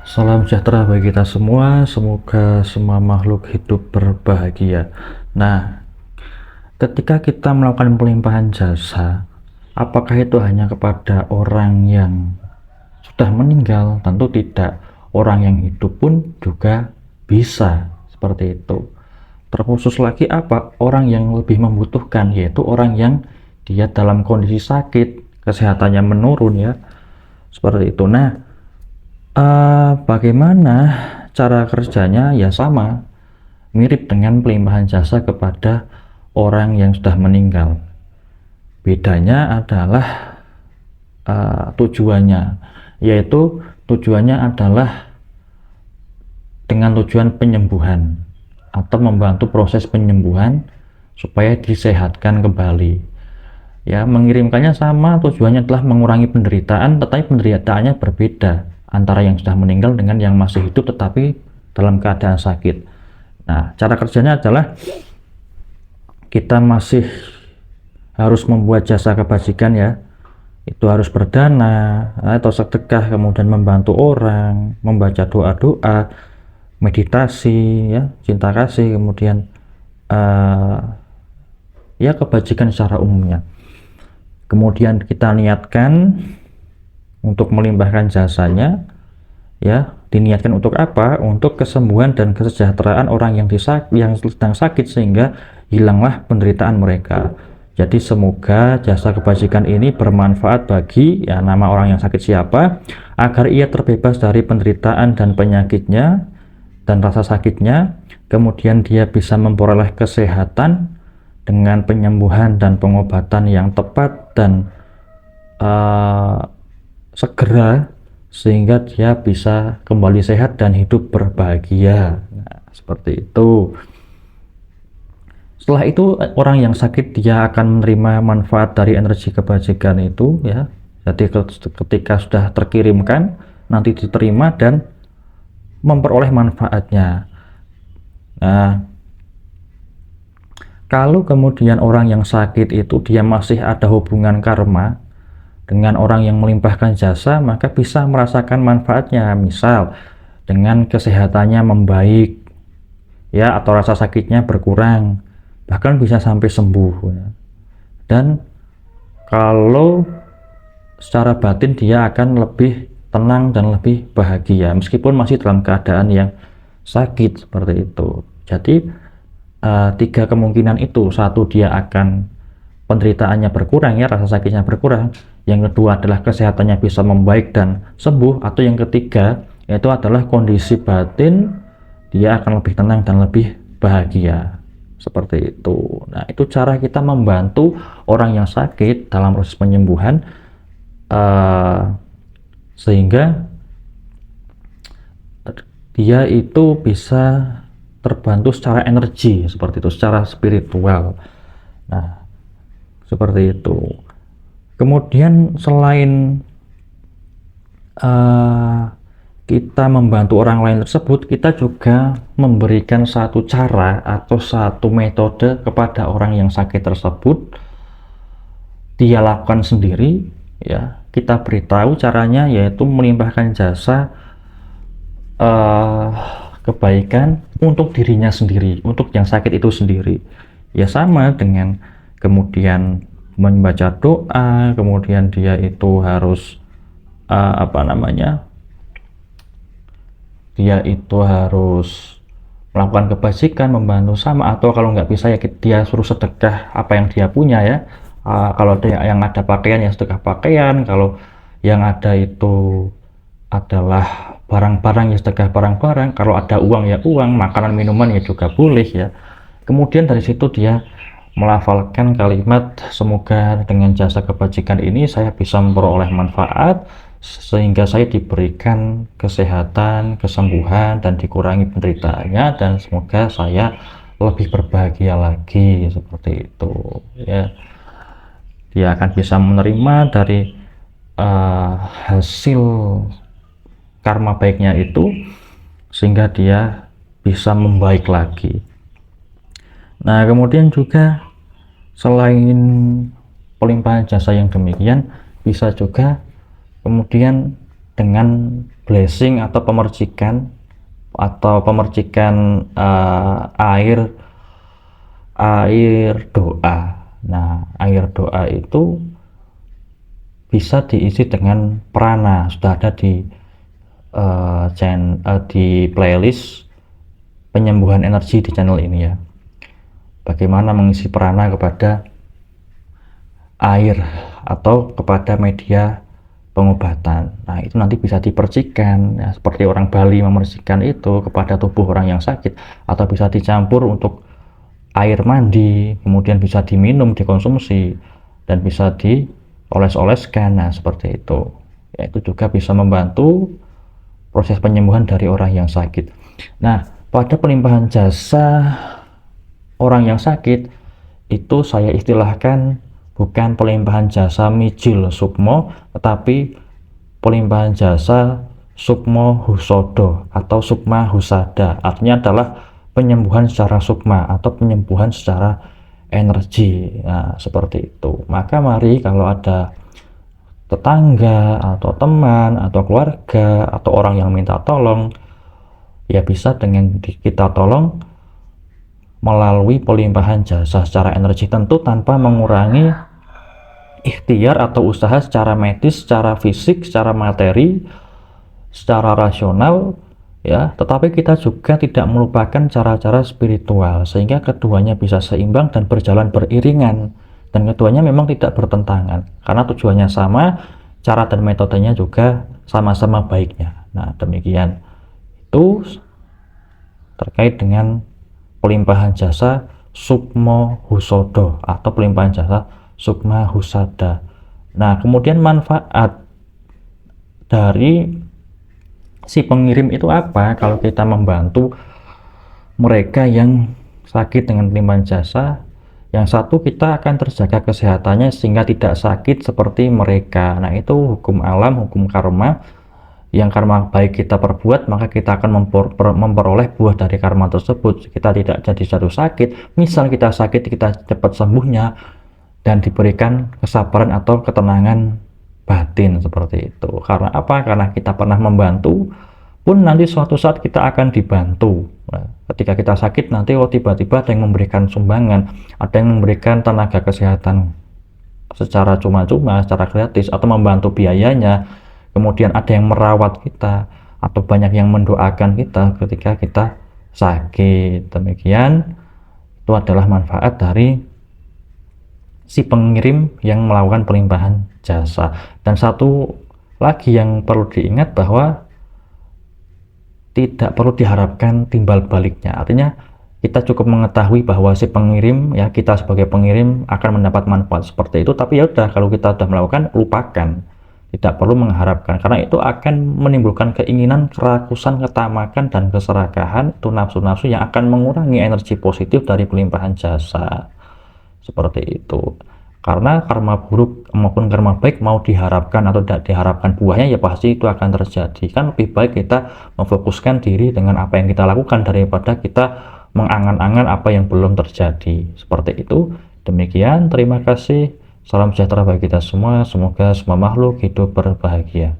Salam sejahtera bagi kita semua, semoga semua makhluk hidup berbahagia. Nah, ketika kita melakukan pelimpahan jasa, apakah itu hanya kepada orang yang sudah meninggal? Tentu tidak. Orang yang hidup pun juga bisa seperti itu. Terkhusus lagi apa? Orang yang lebih membutuhkan, yaitu orang yang dia dalam kondisi sakit, kesehatannya menurun ya, seperti itu. Nah, bagaimana cara kerjanya? Ya sama, mirip dengan pelimpahan jasa kepada orang yang sudah meninggal. Bedanya adalah tujuannya, yaitu tujuannya adalah dengan tujuan penyembuhan atau membantu proses penyembuhan supaya disehatkan kembali. Ya, mengirimkannya sama, tujuannya adalah mengurangi penderitaan, tetapi penderitaannya berbeda antara yang sudah meninggal dengan yang masih hidup tetapi dalam keadaan sakit. Nah, cara kerjanya adalah kita masih harus membuat jasa kebajikan ya, itu harus berdana atau sedekah, kemudian membantu orang, membaca doa-doa, meditasi ya, cinta kasih, kemudian ya kebajikan secara umumnya. Kemudian kita niatkan untuk melimpahkan jasanya ya, diniatkan untuk apa? Untuk kesembuhan dan kesejahteraan orang yang sedang sakit sehingga hilanglah penderitaan mereka. Jadi semoga jasa kebajikan ini bermanfaat bagi ya nama orang yang sakit siapa, agar ia terbebas dari penderitaan dan penyakitnya dan rasa sakitnya, kemudian dia bisa memperoleh kesehatan dengan penyembuhan dan pengobatan yang tepat dan segera, sehingga dia bisa kembali sehat dan hidup berbahagia. Nah, seperti itu. Setelah itu orang yang sakit dia akan menerima manfaat dari energi kebajikan itu ya. Jadi ketika sudah terkirimkan nanti diterima dan memperoleh manfaatnya. Nah, kalau kemudian orang yang sakit itu dia masih ada hubungan karma dengan orang yang melimpahkan jasa, maka bisa merasakan manfaatnya, misal dengan kesehatannya membaik ya, atau rasa sakitnya berkurang, bahkan bisa sampai sembuh ya. Dan kalau secara batin dia akan lebih tenang dan lebih bahagia meskipun masih dalam keadaan yang sakit seperti itu. Jadi tiga kemungkinan itu, satu dia akan penderitaannya berkurang ya, rasa sakitnya berkurang, yang kedua adalah kesehatannya bisa membaik dan sembuh, atau yang ketiga yaitu adalah kondisi batin dia akan lebih tenang dan lebih bahagia seperti itu. Nah, itu cara kita membantu orang yang sakit dalam proses penyembuhan sehingga dia itu bisa terbantu secara energi seperti itu, secara spiritual. Nah, seperti itu. Kemudian selain kita membantu orang lain tersebut, kita juga memberikan satu cara atau satu metode kepada orang yang sakit tersebut. Dia lakukan sendiri ya, kita beritahu caranya, yaitu melimpahkan jasa kebaikan untuk dirinya sendiri, untuk yang sakit itu sendiri ya, sama dengan kemudian membaca doa, kemudian dia itu harus dia itu harus melakukan kebajikan, membantu sama, atau kalau nggak bisa ya dia suruh sedekah apa yang dia punya ya. Kalau ada yang ada pakaian ya sedekah pakaian, kalau yang ada itu adalah barang-barang ya sedekah barang-barang, kalau ada uang ya uang, makanan minuman ya juga boleh ya. Kemudian dari situ dia melafalkan kalimat, semoga dengan jasa kebajikan ini saya bisa memperoleh manfaat sehingga saya diberikan kesehatan, kesembuhan, dan dikurangi penderitaannya, dan semoga saya lebih berbahagia lagi seperti itu ya. Dia akan bisa menerima dari hasil karma baiknya itu sehingga dia bisa membaik lagi. Nah, kemudian juga selain pelimpahan jasa yang demikian, bisa juga kemudian dengan blessing atau pemercikan air doa. Nah, air doa itu bisa diisi dengan prana. Sudah ada di playlist penyembuhan energi di channel ini ya. Bagaimana mengisi prana kepada air atau kepada media pengobatan. Nah, itu nanti bisa dipercikan ya, seperti orang Bali memercikan itu kepada tubuh orang yang sakit, atau bisa dicampur untuk air mandi, kemudian bisa diminum, dikonsumsi, dan bisa dioles-oleskan. Nah, seperti itu ya, itu juga bisa membantu proses penyembuhan dari orang yang sakit. Nah, pada pelimpahan jasa orang yang sakit itu saya istilahkan bukan pelimpahan jasa mijil sukmo, tetapi pelimpahan jasa sukmo husodo atau sukma husada. Artinya adalah penyembuhan secara sukma atau penyembuhan secara energi. Nah, seperti itu. Maka mari kalau ada tetangga atau teman atau keluarga atau orang yang minta tolong, ya bisa dengan kita tolong melalui pelimpahan jasa secara energi, tentu tanpa mengurangi ikhtiar atau usaha secara medis, secara fisik, secara materi, secara rasional ya, tetapi kita juga tidak melupakan cara-cara spiritual sehingga keduanya bisa seimbang dan berjalan beriringan, dan keduanya memang tidak bertentangan karena tujuannya sama, cara dan metodenya juga sama-sama baiknya. Nah, demikian itu terkait dengan pelimpahan jasa sukmo husodo atau pelimpahan jasa sukma husada. Nah, kemudian manfaat dari si pengirim itu apa kalau kita membantu mereka yang sakit dengan pelimpahan jasa? Yang satu, kita akan terjaga kesehatannya sehingga tidak sakit seperti mereka. Nah, itu hukum alam, hukum karma. Yang karma baik kita perbuat, maka kita akan memperoleh buah dari karma tersebut. Kita tidak jadi jatuh sakit. Misal kita sakit, kita cepat sembuhnya dan diberikan kesabaran atau ketenangan batin seperti itu. Karena apa? Karena kita pernah membantu, pun nanti suatu saat kita akan dibantu. Nah, ketika kita sakit nanti tiba-tiba ada yang memberikan sumbangan, ada yang memberikan tenaga kesehatan secara cuma-cuma, secara gratis, atau membantu biayanya. Kemudian ada yang merawat kita, atau banyak yang mendoakan kita ketika kita sakit. Demikian itu adalah manfaat dari si pengirim yang melakukan pelimpahan jasa. Dan satu lagi yang perlu diingat bahwa tidak perlu diharapkan timbal baliknya. Artinya kita cukup mengetahui bahwa si pengirim ya, kita sebagai pengirim akan mendapat manfaat seperti itu, tapi ya udah, kalau kita sudah melakukan, lupakan. Tidak perlu mengharapkan, karena itu akan menimbulkan keinginan, kerakusan, ketamakan, dan keserakahan, itu nafsu-nafsu yang akan mengurangi energi positif dari pelimpahan jasa. Seperti itu. Karena karma buruk maupun karma baik mau diharapkan atau tidak diharapkan buahnya, ya pasti itu akan terjadi. Kan lebih baik kita memfokuskan diri dengan apa yang kita lakukan daripada kita mengangan-angan apa yang belum terjadi. Seperti itu. Demikian, terima kasih. Salam sejahtera bagi kita semua. Semoga semua makhluk hidup berbahagia.